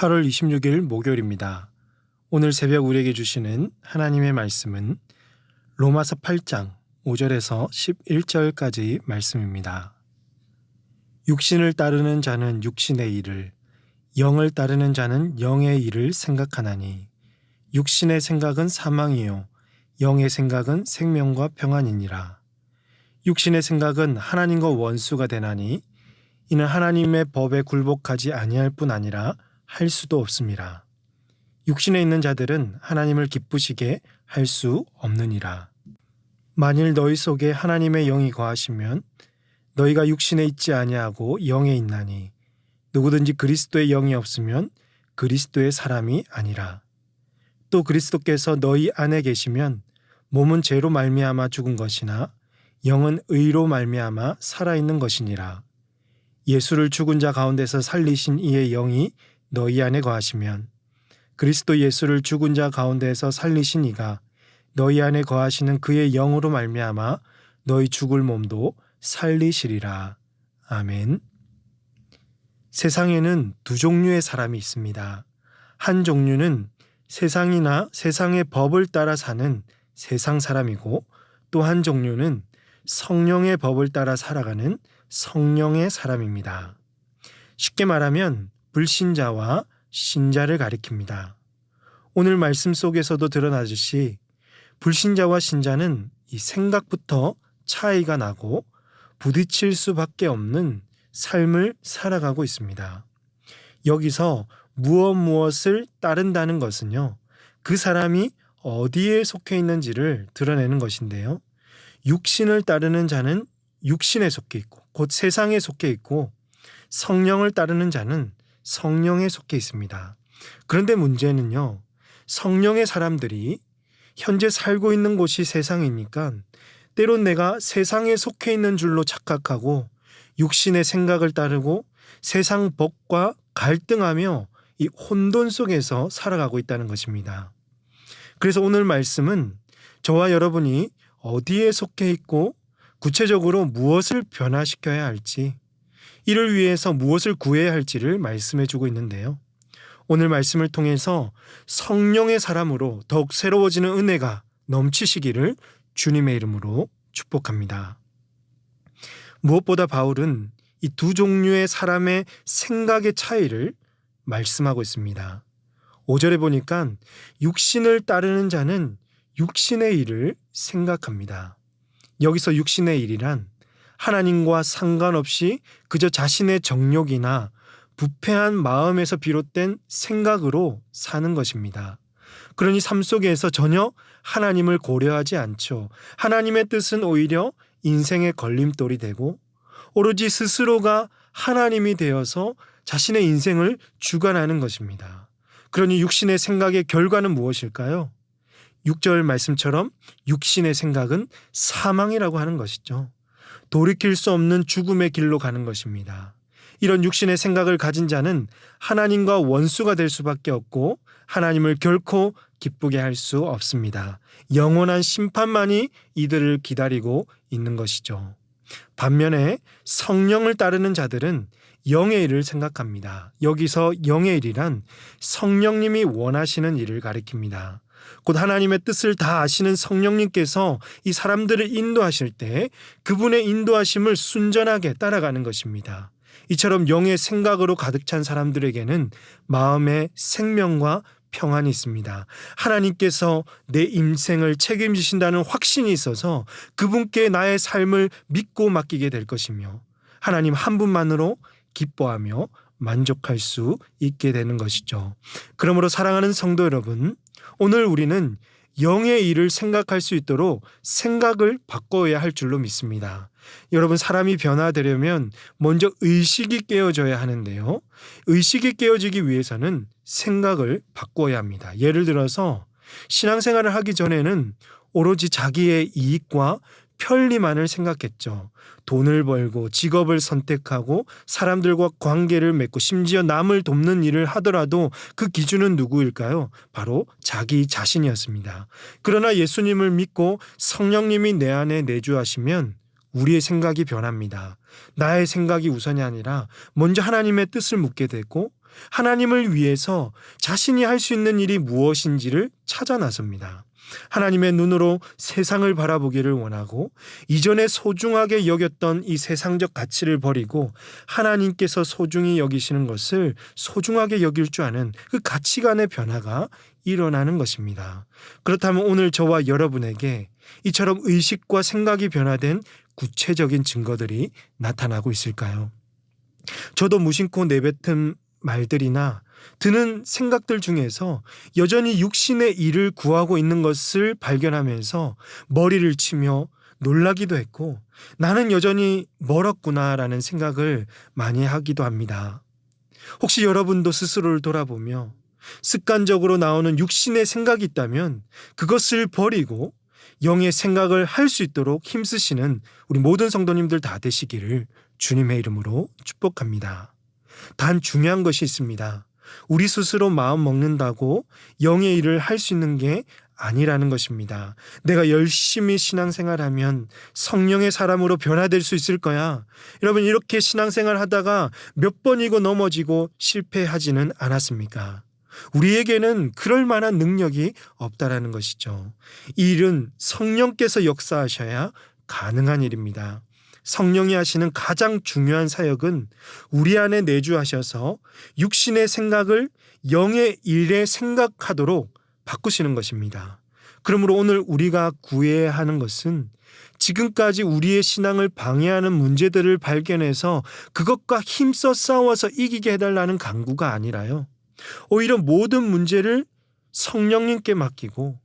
8월 26일 목요일입니다. 오늘 새벽 우리에게 주시는 하나님의 말씀은 로마서 8장 5절에서 11절까지 말씀입니다. 육신을 따르는 자는 육신의 일을, 영을 따르는 자는 영의 일을 생각하나니 육신의 생각은 사망이요 영의 생각은 생명과 평안이니라. 육신의 생각은 하나님과 원수가 되나니 이는 하나님의 법에 굴복하지 아니할 뿐 아니라 할 수도 없습니다. 육신에 있는 자들은 하나님을 기쁘시게 할 수 없느니라. 만일 너희 속에 하나님의 영이 거하시면 너희가 육신에 있지 아니하고 영에 있나니 누구든지 그리스도의 영이 없으면 그리스도의 사람이 아니라. 또 그리스도께서 너희 안에 계시면 몸은 죄로 말미암아 죽은 것이나 영은 의로 말미암아 살아있는 것이니라. 예수를 죽은 자 가운데서 살리신 이의 영이 너희 안에 거하시면 그리스도 예수를 죽은 자 가운데에서 살리신 이가 너희 안에 거하시는 그의 영으로 말미암아 너희 죽을 몸도 살리시리라. 아멘. 세상에는 두 종류의 사람이 있습니다. 한 종류는 세상이나 세상의 법을 따라 사는 세상 사람이고, 또 한 종류는 성령의 법을 따라 살아가는 성령의 사람입니다. 쉽게 말하면 불신자와 신자를 가리킵니다. 오늘 말씀 속에서도 드러나듯이 불신자와 신자는 이 생각부터 차이가 나고 부딪힐 수밖에 없는 삶을 살아가고 있습니다. 여기서 무엇을 따른다는 것은요, 그 사람이 어디에 속해 있는지를 드러내는 것인데요. 육신을 따르는 자는 육신에 속해 있고 곧 세상에 속해 있고, 성령을 따르는 자는 성령에 속해 있습니다. 그런데 문제는요, 성령의 사람들이 현재 살고 있는 곳이 세상이니까 때론 내가 세상에 속해 있는 줄로 착각하고 육신의 생각을 따르고 세상 법과 갈등하며 이 혼돈 속에서 살아가고 있다는 것입니다. 그래서 오늘 말씀은 저와 여러분이 어디에 속해 있고 구체적으로 무엇을 변화시켜야 할지, 이를 위해서 무엇을 구해야 할지를 말씀해 주고 있는데요. 오늘 말씀을 통해서 성령의 사람으로 더욱 새로워지는 은혜가 넘치시기를 주님의 이름으로 축복합니다. 무엇보다 바울은 이 두 종류의 사람의 생각의 차이를 말씀하고 있습니다. 5절에 보니까 육신을 따르는 자는 육신의 일을 생각합니다. 여기서 육신의 일이란 하나님과 상관없이 그저 자신의 정욕이나 부패한 마음에서 비롯된 생각으로 사는 것입니다. 그러니 삶 속에서 전혀 하나님을 고려하지 않죠. 하나님의 뜻은 오히려 인생의 걸림돌이 되고 오로지 스스로가 하나님이 되어서 자신의 인생을 주관하는 것입니다. 그러니 육신의 생각의 결과는 무엇일까요? 6절 말씀처럼 육신의 생각은 사망이라고 하는 것이죠. 돌이킬 수 없는 죽음의 길로 가는 것입니다. 이런 육신의 생각을 가진 자는 하나님과 원수가 될 수밖에 없고 하나님을 결코 기쁘게 할 수 없습니다. 영원한 심판만이 이들을 기다리고 있는 것이죠. 반면에 성령을 따르는 자들은 영의 일을 생각합니다. 여기서 영의 일이란 성령님이 원하시는 일을 가리킵니다. 곧 하나님의 뜻을 다 아시는 성령님께서 이 사람들을 인도하실 때 그분의 인도하심을 순전하게 따라가는 것입니다. 이처럼 영의 생각으로 가득 찬 사람들에게는 마음의 생명과 평안이 있습니다. 하나님께서 내 인생을 책임지신다는 확신이 있어서 그분께 나의 삶을 믿고 맡기게 될 것이며 하나님 한 분만으로 기뻐하며 만족할 수 있게 되는 것이죠. 그러므로 사랑하는 성도 여러분, 오늘 우리는 영의 일을 생각할 수 있도록 생각을 바꿔야 할 줄로 믿습니다. 여러분, 사람이 변화되려면 먼저 의식이 깨어져야 하는데요. 의식이 깨어지기 위해서는 생각을 바꿔야 합니다. 예를 들어서 신앙생활을 하기 전에는 오로지 자기의 이익과 편리만을 생각했죠. 돈을 벌고 직업을 선택하고 사람들과 관계를 맺고 심지어 남을 돕는 일을 하더라도 그 기준은 누구일까요? 바로 자기 자신이었습니다. 그러나 예수님을 믿고 성령님이 내 안에 내주하시면 우리의 생각이 변합니다. 나의 생각이 우선이 아니라 먼저 하나님의 뜻을 묻게 되고 하나님을 위해서 자신이 할 수 있는 일이 무엇인지를 찾아 나섭니다. 하나님의 눈으로 세상을 바라보기를 원하고 이전에 소중하게 여겼던 이 세상적 가치를 버리고 하나님께서 소중히 여기시는 것을 소중하게 여길 줄 아는 그 가치관의 변화가 일어나는 것입니다. 그렇다면 오늘 저와 여러분에게 이처럼 의식과 생각이 변화된 구체적인 증거들이 나타나고 있을까요? 저도 무심코 내뱉은 말들이나 드는 생각들 중에서 여전히 육신의 일을 구하고 있는 것을 발견하면서 머리를 치며 놀라기도 했고, 나는 여전히 멀었구나라는 생각을 많이 하기도 합니다. 혹시 여러분도 스스로를 돌아보며 습관적으로 나오는 육신의 생각이 있다면 그것을 버리고 영의 생각을 할 수 있도록 힘쓰시는 우리 모든 성도님들 다 되시기를 주님의 이름으로 축복합니다. 단 중요한 것이 있습니다. 우리 스스로 마음 먹는다고 영의 일을 할 수 있는 게 아니라는 것입니다. 내가 열심히 신앙생활하면 성령의 사람으로 변화될 수 있을 거야. 여러분, 이렇게 신앙생활 하다가 몇 번이고 넘어지고 실패하지는 않았습니까? 우리에게는 그럴 만한 능력이 없다라는 것이죠. 이 일은 성령께서 역사하셔야 가능한 일입니다. 성령이 하시는 가장 중요한 사역은 우리 안에 내주하셔서 육신의 생각을 영의 일에 생각하도록 바꾸시는 것입니다. 그러므로 오늘 우리가 구해야 하는 것은 지금까지 우리의 신앙을 방해하는 문제들을 발견해서 그것과 힘써 싸워서 이기게 해달라는 간구가 아니라요, 오히려 모든 문제를 성령님께 맡기고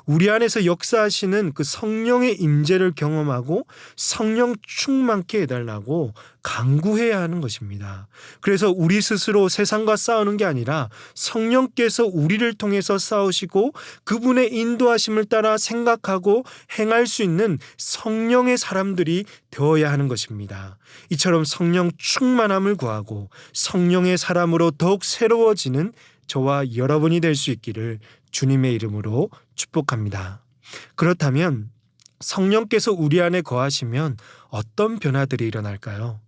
우리 안에서 역사하시는 그 성령의 임재를 경험하고 성령 충만케 해달라고 간구해야 하는 것입니다. 그래서 우리 스스로 세상과 싸우는 게 아니라 성령께서 우리를 통해서 싸우시고 그분의 인도하심을 따라 생각하고 행할 수 있는 성령의 사람들이 되어야 하는 것입니다. 이처럼 성령 충만함을 구하고 성령의 사람으로 더욱 새로워지는 저와 여러분이 될 수 있기를 주님의 이름으로 축복합니다. 그렇다면 성령께서 우리 안에 거하시면 어떤 변화들이 일어날까요?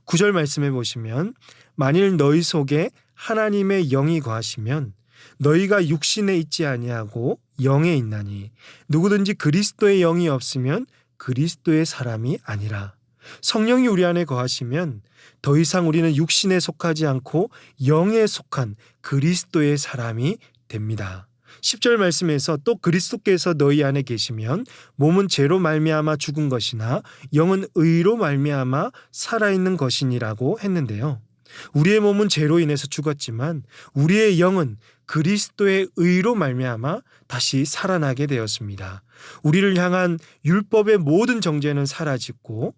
9절 말씀해 보시면, 만일 너희 속에 하나님의 영이 거하시면 너희가 육신에 있지 아니하고 영에 있나니 누구든지 그리스도의 영이 없으면 그리스도의 사람이 아니라. 성령이 우리 안에 거하시면 더 이상 우리는 육신에 속하지 않고 영에 속한 그리스도의 사람이 됩니다. 10절 말씀에서 또 그리스도께서 너희 안에 계시면 몸은 죄로 말미암아 죽은 것이나 영은 의로 말미암아 살아있는 것이니라고 했는데요. 우리의 몸은 죄로 인해서 죽었지만 우리의 영은 그리스도의 의로 말미암아 다시 살아나게 되었습니다. 우리를 향한 율법의 모든 정죄는 사라지고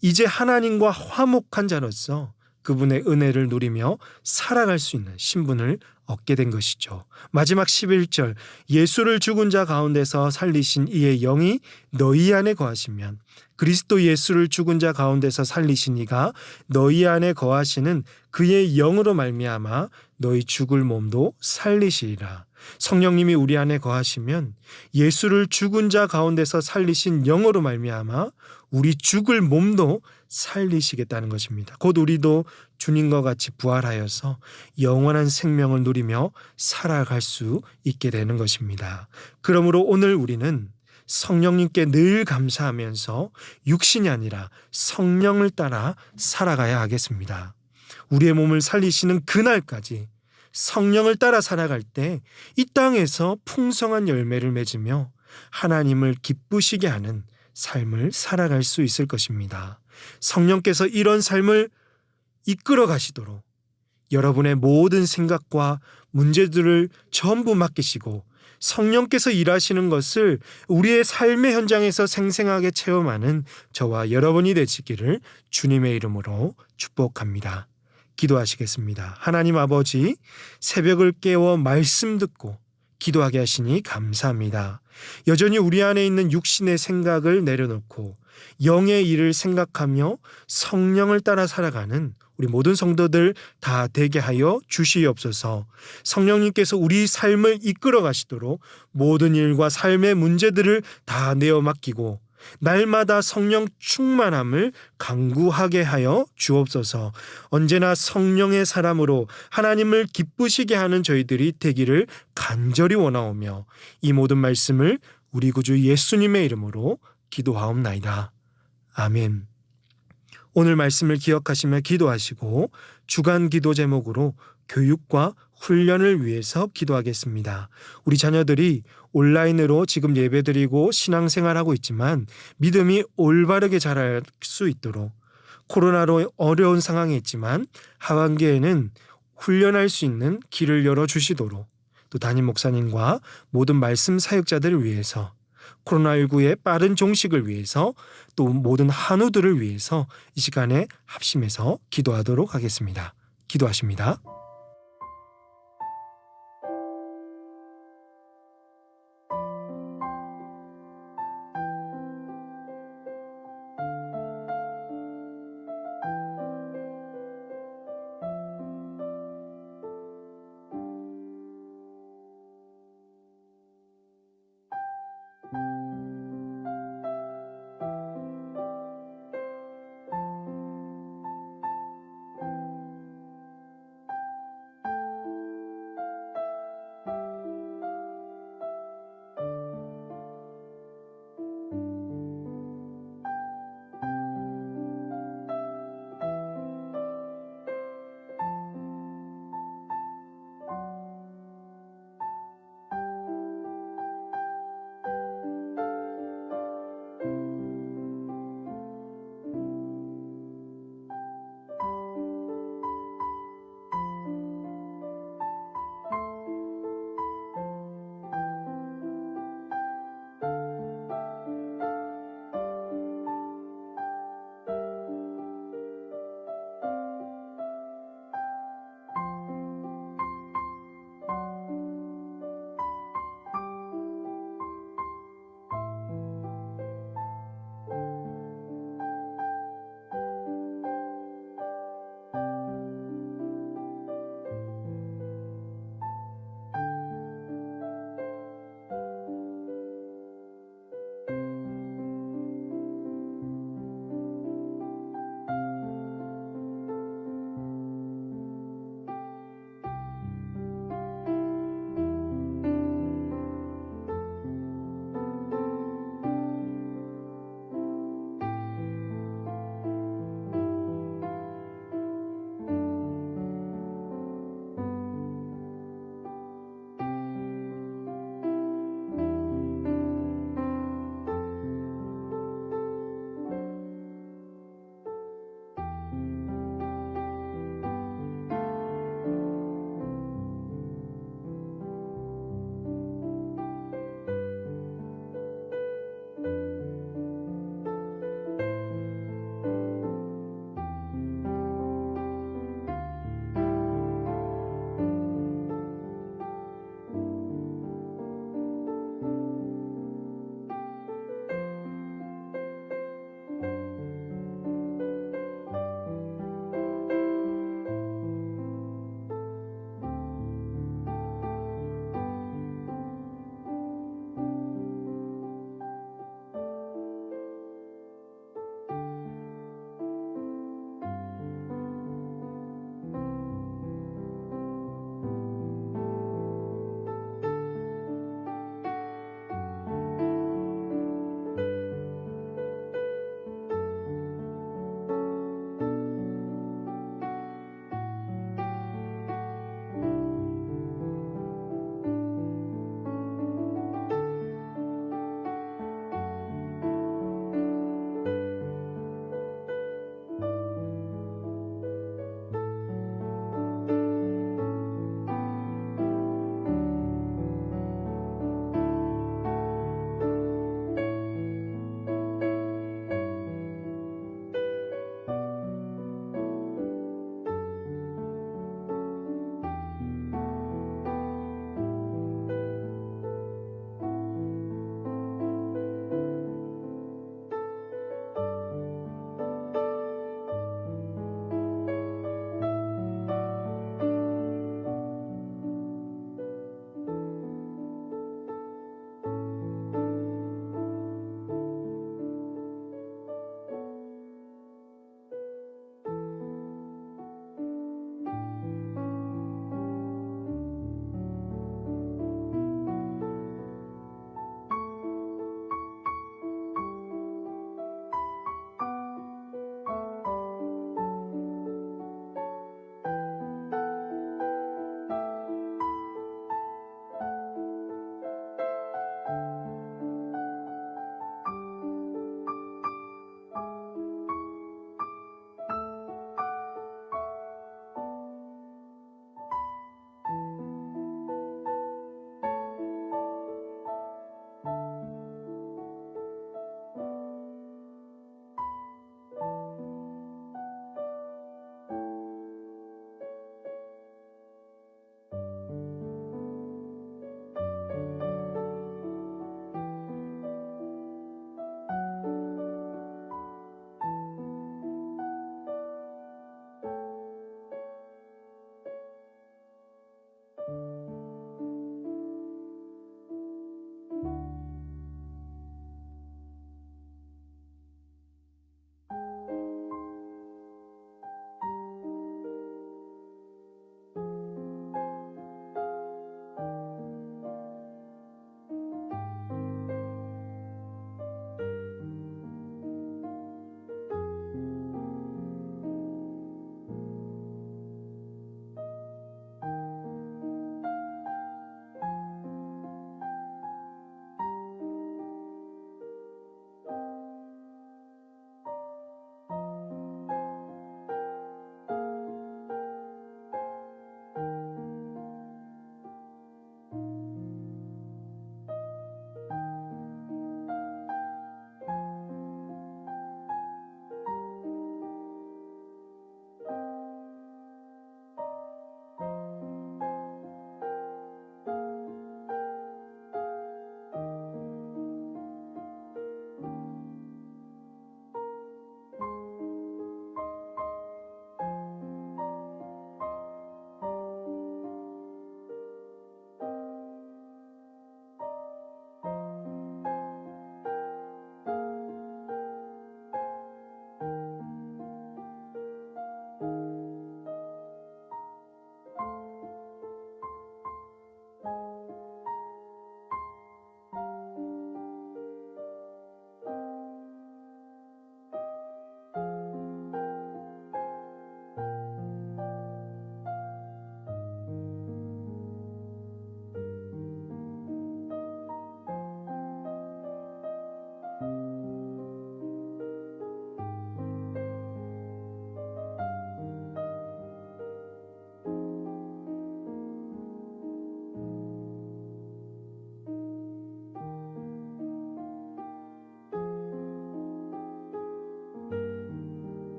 이제 하나님과 화목한 자로서 그분의 은혜를 누리며 살아갈 수 있는 신분을 얻게 된 것이죠. 마지막 11절, 예수를 죽은 자 가운데서 살리신 이의 영이 너희 안에 거하시면 그리스도 예수를 죽은 자 가운데서 살리신 이가 너희 안에 거하시는 그의 영으로 말미암아 너희 죽을 몸도 살리시리라. 성령님이 우리 안에 거하시면 예수를 죽은 자 가운데서 살리신 영으로 말미암아 우리 죽을 몸도 살리시겠다는 것입니다. 곧 우리도 주님과 같이 부활하여서 영원한 생명을 누리며 살아갈 수 있게 되는 것입니다. 그러므로 오늘 우리는 성령님께 늘 감사하면서 육신이 아니라 성령을 따라 살아가야 하겠습니다. 우리의 몸을 살리시는 그날까지 성령을 따라 살아갈 때 이 땅에서 풍성한 열매를 맺으며 하나님을 기쁘시게 하는 삶을 살아갈 수 있을 것입니다. 성령께서 이런 삶을 이끌어 가시도록 여러분의 모든 생각과 문제들을 전부 맡기시고 성령께서 일하시는 것을 우리의 삶의 현장에서 생생하게 체험하는 저와 여러분이 되시기를 주님의 이름으로 축복합니다. 기도하시겠습니다. 하나님 아버지, 새벽을 깨워 말씀 듣고 기도하게 하시니 감사합니다. 여전히 우리 안에 있는 육신의 생각을 내려놓고 영의 일을 생각하며 성령을 따라 살아가는 우리 모든 성도들 다 되게 하여 주시옵소서. 성령님께서 우리 삶을 이끌어 가시도록 모든 일과 삶의 문제들을 다 내어 맡기고 날마다 성령 충만함을 강구하게 하여 주옵소서. 언제나 성령의 사람으로 하나님을 기쁘시게 하는 저희들이 되기를 간절히 원하오며 이 모든 말씀을 우리 구주 예수님의 이름으로 기도하옵나이다. 아멘. 오늘 말씀을 기억하시며 기도하시고 주간 기도 제목으로 교육과 훈련을 위해서 기도하겠습니다. 우리 자녀들이 온라인으로 지금 예배드리고 신앙생활하고 있지만 믿음이 올바르게 자랄 수 있도록 코로나로 어려운 상황에 있지만 하반기에는 훈련할 수 있는 길을 열어주시도록 또 담임 목사님과 모든 말씀 사역자들을 위해서 코로나19의 빠른 종식을 위해서 또 모든 한우들을 위해서 이 시간에 합심해서 기도하도록 하겠습니다. 기도하십니다.